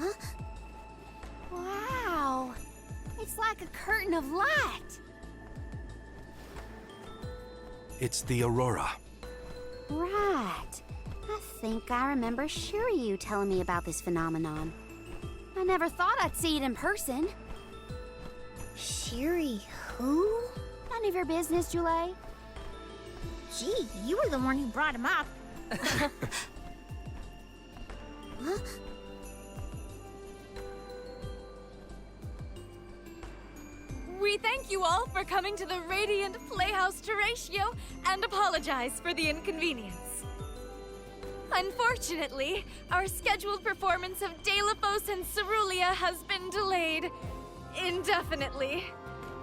Huh? Wow! It's like a curtain of light! It's the aurora. Right. I think I remember Shiryu telling me about this phenomenon. I never thought I'd see it in person. Shiri who? None of your business, Jule. Gee, you were the one who brought him up. Huh? We thank you all for coming to the Radiant Playhouse Terratio and apologize for the inconvenience. Unfortunately, our scheduled performance of Delphos and Cerulean has been delayed indefinitely.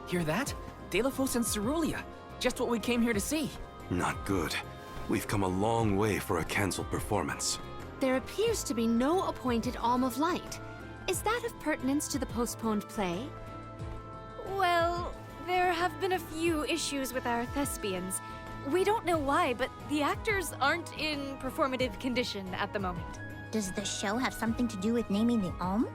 Hear that? Delphos and Cerulean. Just what we came here to see. Not good. We've come a long way for a canceled performance. There appears to be no appointed Alm of Light. Is that of pertinence to the postponed play? Well, there have been a few issues with our thespians. We don't know why, but the actors aren't in performative condition at the moment. Does the show have something to do with naming the Alm?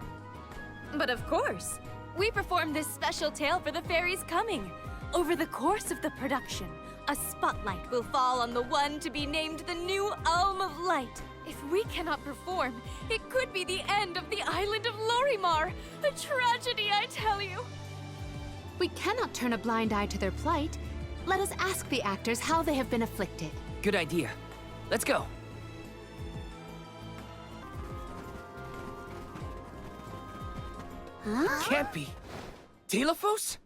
But of course, we performed this special tale for the fairies coming. Over the course of the production, a spotlight will fall on the one to be named the new Alm of Light. If we cannot perform, it could be the end of the island of Lorimar. A tragedy, I tell you. We cannot turn a blind eye to their plight. Let us ask the actors how they have been afflicted. Good idea. Let's go. Huh? Can't be. Delphos?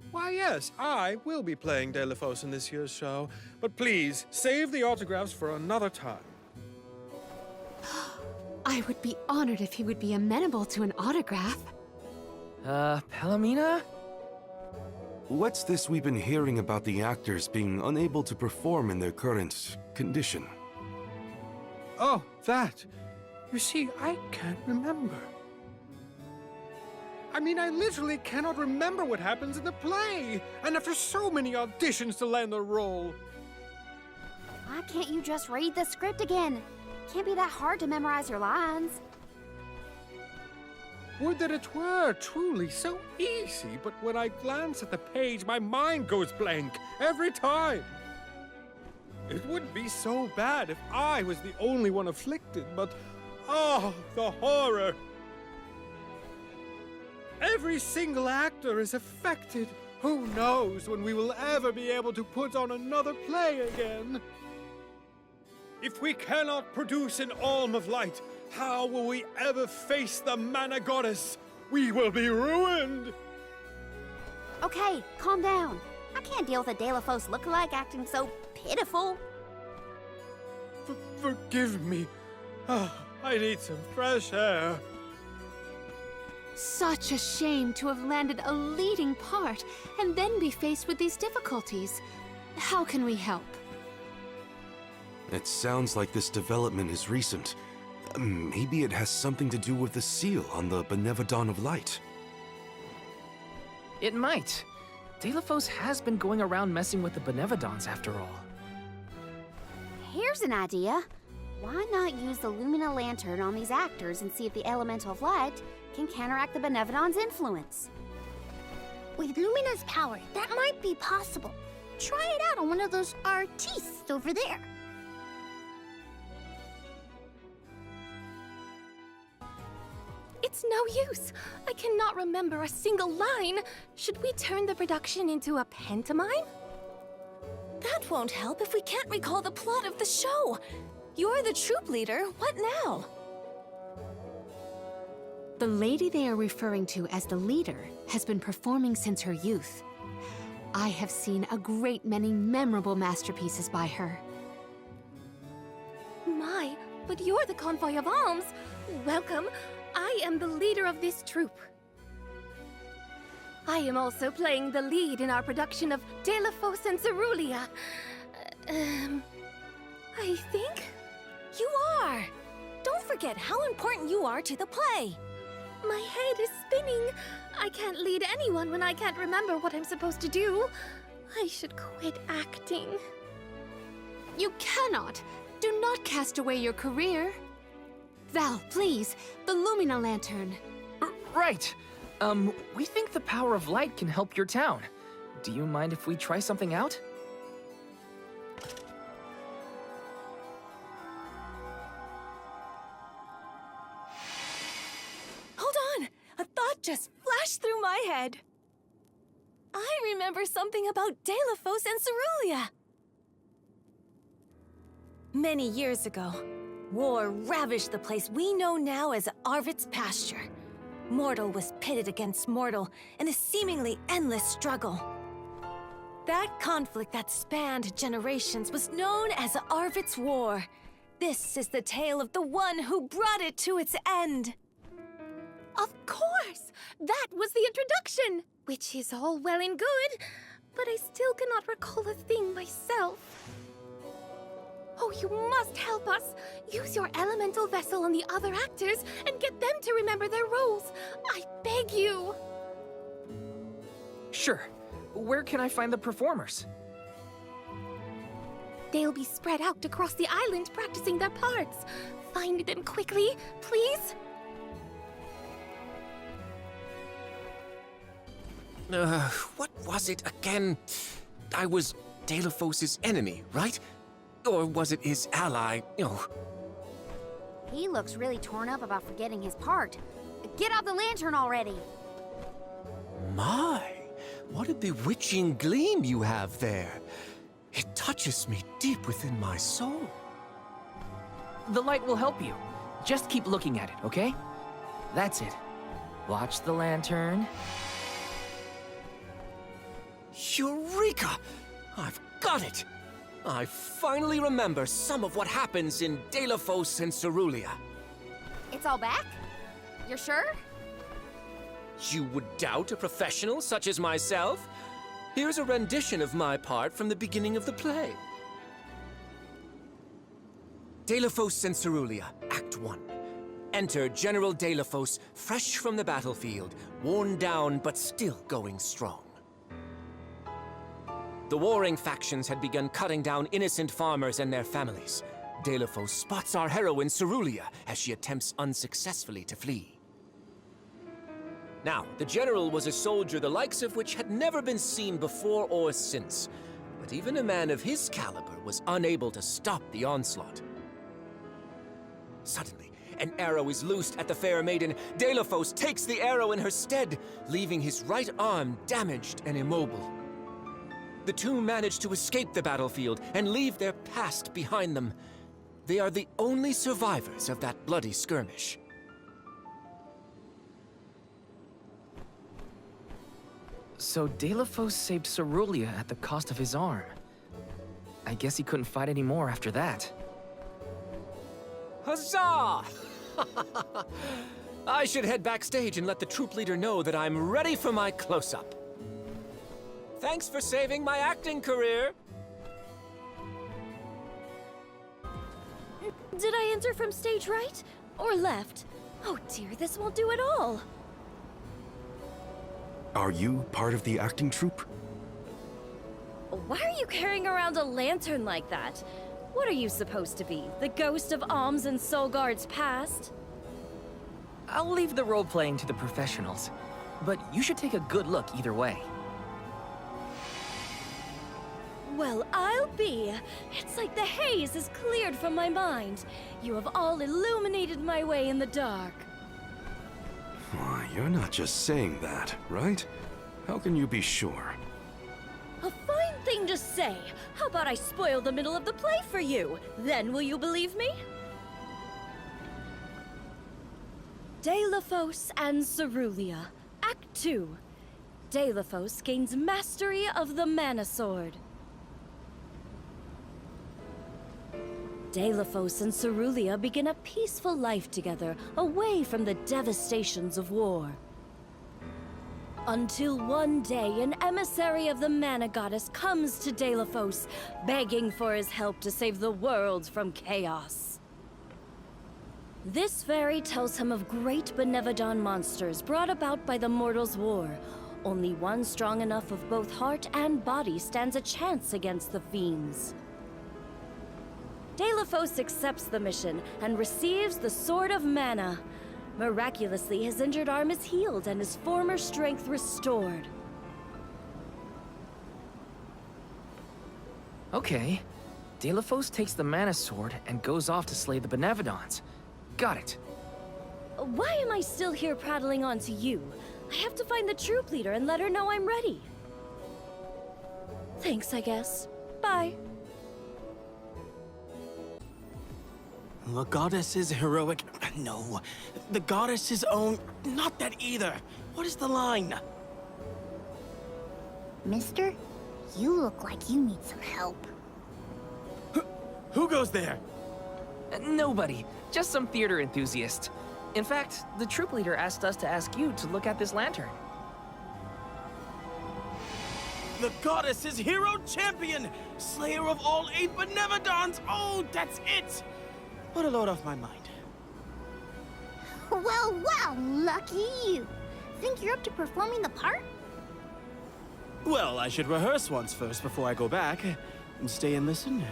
Why, yes, I will be playing Delphos in this year's show, but please, save the autographs for another time. I would be honored if he would be amenable to an autograph. Palomina? What's this we've been hearing about the actors being unable to perform in their current condition? Oh, that. You see, I can't remember. I mean, I literally cannot remember what happens in the play, and after so many auditions to land the role. Why can't you just read the script again? Can't be that hard to memorize your lines. Would that it were truly so easy, but when I glance at the page, my mind goes blank every time. It wouldn't be so bad if I was the only one afflicted, but oh, the horror! Every single actor is affected. Who knows when we will ever be able to put on another play again? If we cannot produce an Alm of Light, how will we ever face the Mana Goddess? We will be ruined! Okay, calm down. I can't deal with a Delphos lookalike acting so pitiful. Forgive me. Ah, I need some fresh air. Such a shame to have landed a leading part and then be faced with these difficulties. How can we help? It sounds like this development is recent. Maybe it has something to do with the seal on the Benevodon of Light. It might. Delphos has been going around messing with the Benevodons after all. Here's an idea. Why not use the Lumina Lantern on these actors and see if the Elemental of Light can counteract the Benevodon's influence? With Lumina's power, that might be possible. Try it out on one of those artistes over there. It's no use. I cannot remember a single line. Should we turn the production into a pantomime? That won't help if we can't recall the plot of the show. You're the troop leader. What now? The lady they are referring to as the leader has been performing since her youth. I have seen a great many memorable masterpieces by her. My, but you're the convoy of alms. Welcome. I am the leader of this troupe. I am also playing the lead in our production of Delphos and Cerulean. I think? You are! Don't forget how important you are to the play. My head is spinning. I can't lead anyone when I can't remember what I'm supposed to do. I should quit acting. You cannot! Do not cast away your career! Val, please, the Lumina Lantern. Right. We think the power of light can help your town. Do you mind if we try something out? Hold on! A thought just flashed through my head. I remember something about Delophos and Cerulia. Many years ago, war ravished the place we know now as Arvit's pasture. Mortal was pitted against mortal in a seemingly endless struggle. That conflict that spanned generations was known as Arvit's War. This is the tale of the one who brought it to its end. Of course! That was the introduction! Which is all well and good, but I still cannot recall a thing myself. Oh, you must help us! Use your elemental vessel on the other actors and get them to remember their roles! I beg you! Sure. Where can I find the performers? They'll be spread out across the island practicing their parts. Find them quickly, please! What was it again? I was Delophos' enemy, right? Or was it his ally? He looks really torn up about forgetting his part. Get out the lantern already! My, what a bewitching gleam you have there. It touches me deep within my soul. The light will help you. Just keep looking at it, okay? That's it. Watch the lantern. Eureka! I've got it! I finally remember some of what happens in Delophos and Cerulia. It's all back? You're sure? You would doubt a professional such as myself? Here's a rendition of my part from the beginning of the play. Delophos and Cerulia, Act 1. Enter General Delophos, fresh from the battlefield, worn down but still going strong. The warring factions had begun cutting down innocent farmers and their families. Delophos spots our heroine Cerulia as she attempts unsuccessfully to flee. Now, the general was a soldier the likes of which had never been seen before or since, but even a man of his caliber was unable to stop the onslaught. Suddenly, an arrow is loosed at the fair maiden. Delophos takes the arrow in her stead, leaving his right arm damaged and immobile. The two manage to escape the battlefield and leave their past behind them. They are the only survivors of that bloody skirmish. So Delophos saved Cerulia at the cost of his arm. I guess he couldn't fight anymore after that. Huzzah! I should head backstage and let the troop leader know that I'm ready for my close-up. Thanks for saving my acting career. Did I enter from stage right? Or left? Oh dear, this won't do at all. Are you part of the acting troupe? Why are you carrying around a lantern like that? What are you supposed to be? The ghost of Alms and Solgard's past? I'll leave the role-playing to the professionals, but you should take a good look either way. Well, I'll be. It's like the haze is cleared from my mind. You have all illuminated my way in the dark. Why, you're not just saying that, right? How can you be sure? A fine thing to say. How about I spoil the middle of the play for you? Then will you believe me? Delophos and Cerulia, Act 2. Delophos gains mastery of the Mana Sword. Delophos and Cerulia begin a peaceful life together, away from the devastations of war. Until one day, an emissary of the Mana Goddess comes to Delophos, begging for his help to save the world from chaos. This fairy tells him of great Benevodon monsters brought about by the Mortals' War. Only one strong enough of both heart and body stands a chance against the fiends. Deilophos accepts the mission and receives the Sword of Mana. Miraculously, his injured arm is healed and his former strength restored. Okay. Deilophos takes the Mana Sword and goes off to slay the Benevodons. Got it. Why am I still here prattling on to you? I have to find the troop leader and let her know I'm ready. Thanks, I guess. Bye. The goddess's heroic... No. The goddess's own... Not that either. What is the line? Mister, you look like you need some help. Who goes there? Nobody. Just some theater enthusiast. In fact, the troop leader asked us to ask you to look at this lantern. The goddess's hero champion! Slayer of all 8 Benevodons! Oh, that's it! What a load off my mind. Well, lucky you. Think you're up to performing the part? Well, I should rehearse once first before I go back. And stay and listen.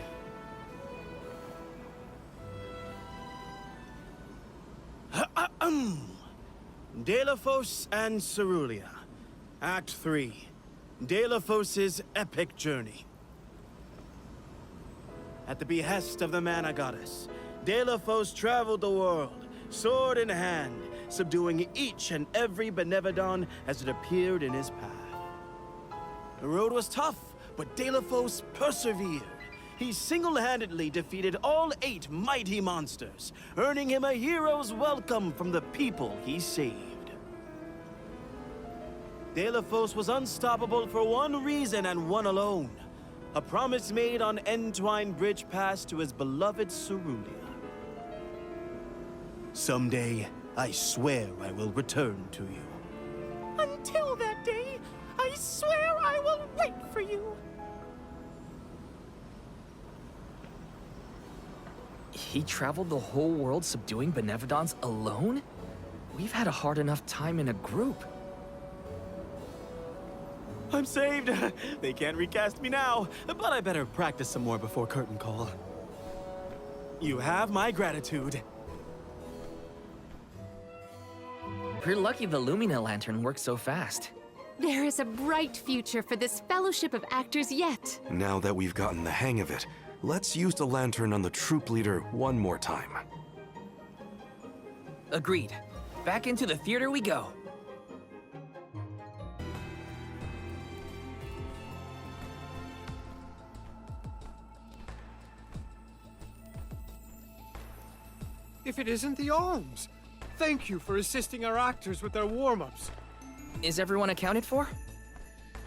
Deilophos and Cerulia. Act 3. Deilophos' epic journey. At the behest of the Mana Goddess, Deilophos traveled the world, sword in hand, subduing each and every Benevodon as it appeared in his path. The road was tough, but Deilophos persevered. He single-handedly defeated all 8 mighty monsters, earning him a hero's welcome from the people he saved. Deilophos was unstoppable for one reason and one alone. A promise made on Entwine Bridge Pass to his beloved Cerulia. Someday, I swear I will return to you. Until that day, I swear I will wait for you. He traveled the whole world subduing Benevodons alone? We've had a hard enough time in a group. I'm saved. They can't recast me now, but I better practice some more before curtain call. You have my gratitude. We're lucky the Lumina lantern works so fast. There is a bright future for this fellowship of actors yet. Now that we've gotten the hang of it, let's use the lantern on the troop leader one more time. Agreed. Back into the theater we go. If it isn't the alms, thank you for assisting our actors with their warm-ups. Is everyone accounted for?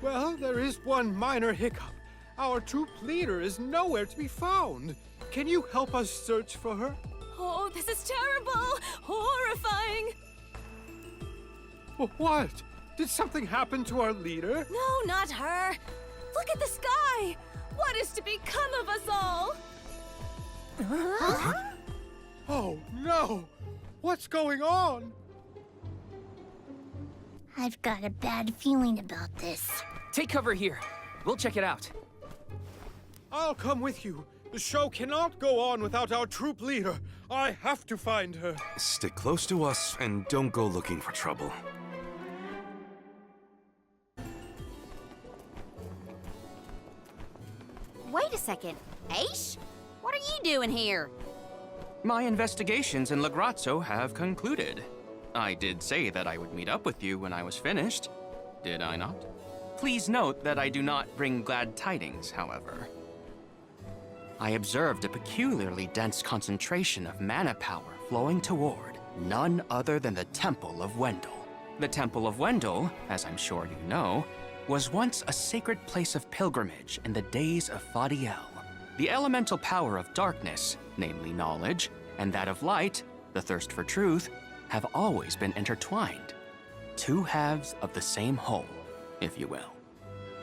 Well, there is one minor hiccup. Our troop leader is nowhere to be found. Can you help us search for her? Oh, this is terrible! Horrifying! What? Did something happen to our leader? No, not her! Look at the sky! What is to become of us all? Oh, no! What's going on? I've got a bad feeling about this. Take cover here. We'll check it out. I'll come with you. The show cannot go on without our troop leader. I have to find her. Stick close to us and don't go looking for trouble. Wait a second. Aish? What are you doing here? My investigations in Lagrazzo have concluded. I did say that I would meet up with you when I was finished, did I not? Please note that I do not bring glad tidings, however. I observed a peculiarly dense concentration of mana power flowing toward none other than the Temple of Wendel. The Temple of Wendel, as I'm sure you know, was once a sacred place of pilgrimage in the days of Fadiel. The elemental power of darkness, namely knowledge, and that of light, the thirst for truth, have always been intertwined. Two halves of the same whole, if you will.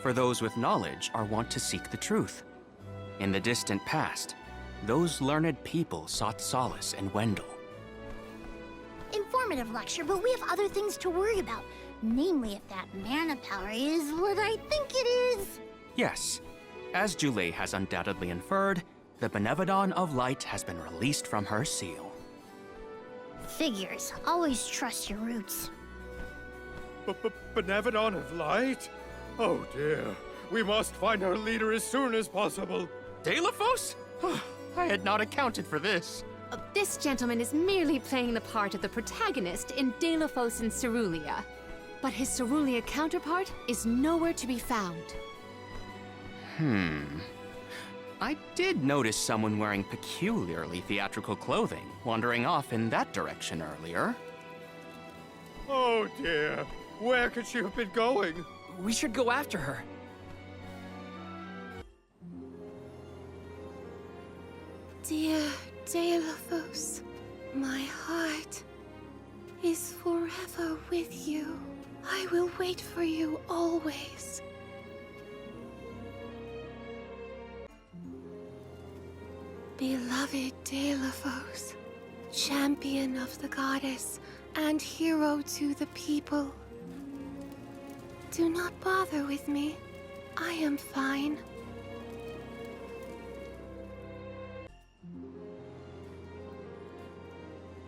For those with knowledge are wont to seek the truth. In the distant past, those learned people sought solace in Wendel. Informative lecture, but we have other things to worry about. Namely, if that mana power is what I think it is. Yes, as Jule has undoubtedly inferred, The Benevodon of Light has been released from her seal. Figures. Always trust your roots. Benevodon of Light? Oh dear. We must find our leader as soon as possible. Deilophos? I had not accounted for this. This gentleman is merely playing the part of the protagonist in Deilophos and Cerulia. But his Cerulia counterpart is nowhere to be found. I did notice someone wearing peculiarly theatrical clothing, wandering off in that direction earlier. Oh dear. Where could she have been going? We should go after her. Dear Deilophos, my heart is forever with you. I will wait for you always. Beloved Deilophos, champion of the goddess and hero to the people. Do not bother with me. I am fine.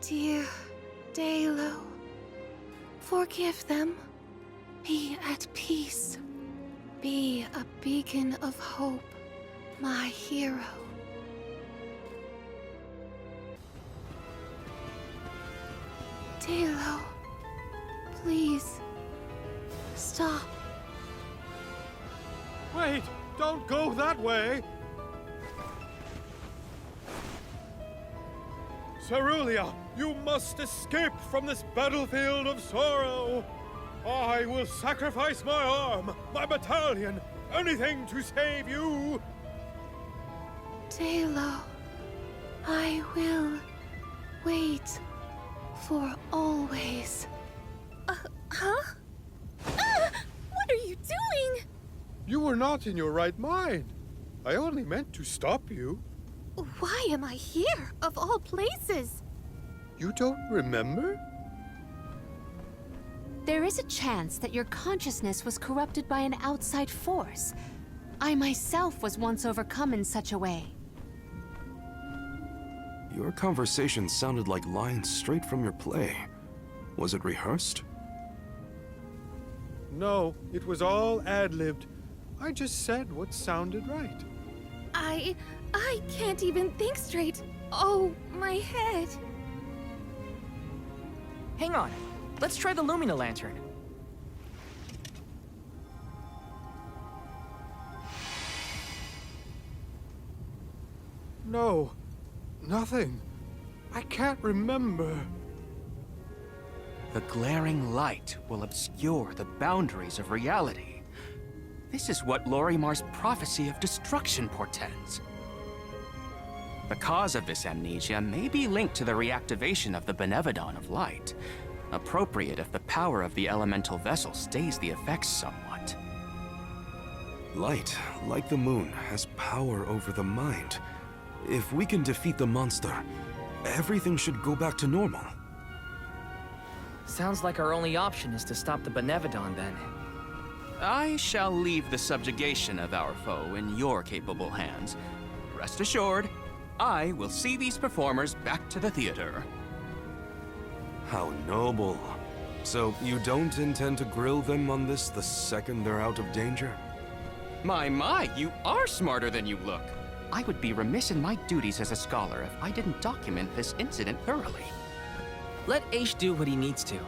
Dear Deilo, forgive them. Be at peace. Be a beacon of hope, my hero. Deilo, please, stop. Wait! Don't go that way! Cerulia, you must escape from this battlefield of sorrow! I will sacrifice my arm, my battalion, anything to save you! Deilo, I will wait for always. Huh? What are you doing? You were not in your right mind. I only meant to stop you. Why am I here, of all places? You don't remember? There is a chance that your consciousness was corrupted by an outside force. I myself was once overcome in such a way. Your conversation sounded like lines straight from your play. Was it rehearsed? No, it was all ad-libbed. I just said what sounded right. I can't even think straight. Oh, my head. Hang on. Let's try the Lumina Lantern. No, nothing. I can't remember. The glaring light will obscure the boundaries of reality. This is what Lorimar's prophecy of destruction portends. The cause of this amnesia may be linked to the reactivation of the Benevodon of Light, appropriate if the power of the elemental vessel stays the effects somewhat. Light, like the moon, has power over the mind. If we can defeat the monster, everything should go back to normal. Sounds like our only option is to stop the Benevodon, then. I shall leave the subjugation of our foe in your capable hands. Rest assured, I will see these performers back to the theater. How noble. So you don't intend to grill them on this the second they're out of danger? My, you are smarter than you look. I would be remiss in my duties as a scholar if I didn't document this incident thoroughly. Let Aish do what he needs to.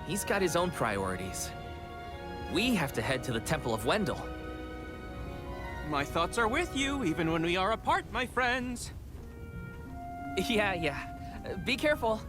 He's got his own priorities. We have to head to the Temple of Wendel. My thoughts are with you, even when we are apart, my friends. Yeah. Be careful.